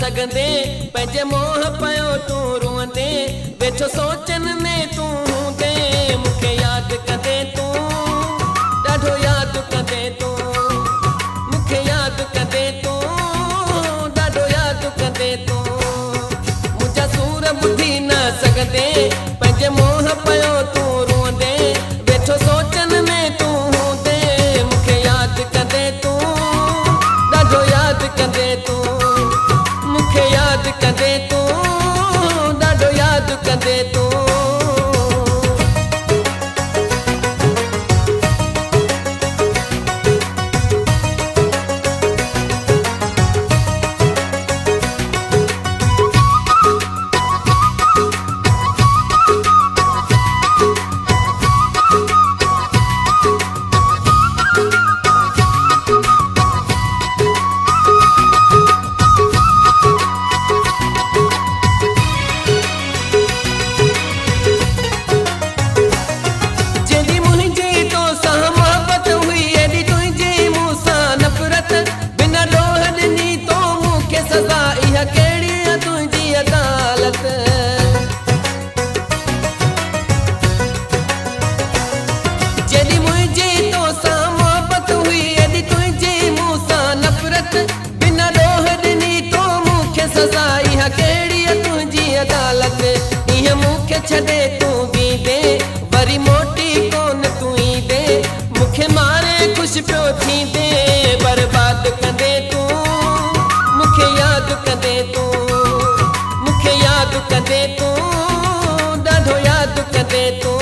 सघंदे पंहिंजे मोह पियो तूं रोअंदे वेठो सोचन में तूं हूंदे मूंखे यादि कंदे तूं ॾाढो यादि कंदे तूं मूंखे यादि कंदे तूं ॾाढो यादि कंदे तूं मुंहिंजा सूर ॿुधी न सघंदे पंहिंजे मोह पियो तूं रोअंदे वेठो सोचन में तूं हूंदे मूंखे यादि कंदे तूं ॾाढो यादि कंदे तूं मूंखे यादि कंदे तूं ॾाढो यादि कंदे तूं छॾे तूं बींदे वरी मोटी कोन तूं ईंदे मूंखे मारे ख़ुशि पियो थींदे बर्बाद कंदे तूं मूंखे यादि कंदे तूं मूंखे यादि कंदे तूं ॾाढो यादि कंदे तूं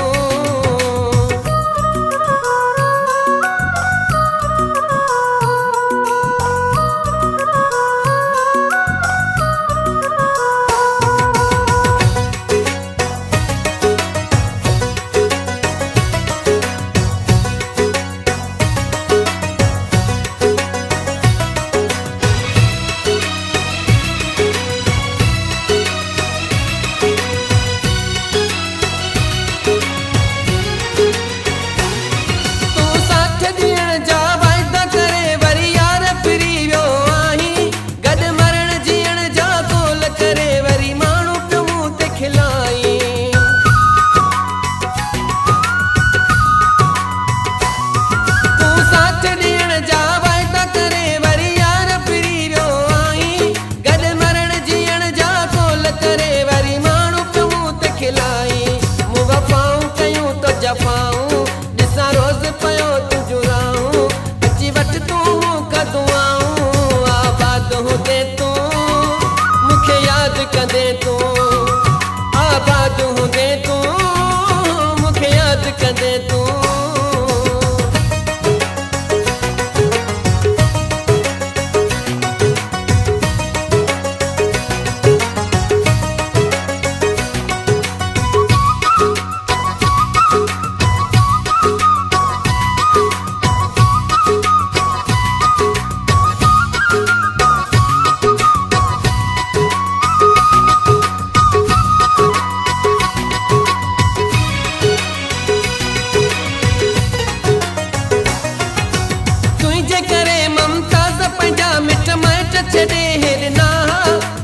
छॾे हेरना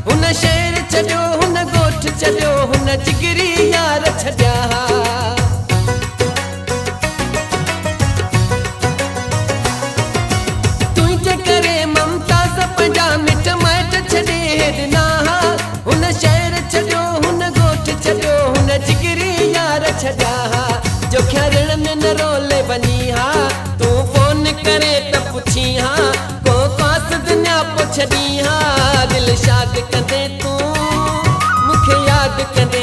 हुन शहर छॾियो हुन ॻोठ छॾियो हुन जिगरी यार छॾिया तुंहिंजे करे ममताज़ पंहिंजा मिट माइट छॾे हेरना हुन शहर छॾियो हुन ॻोठ छॾियो हुन जिगरी यार छॾिया जो ख़्यालनि में न रोले वञी हा तूं फोन करे त पुछी हा को कासद न पुछदी हा दिल शाद कंदे तूं मूंखे यादि कंदे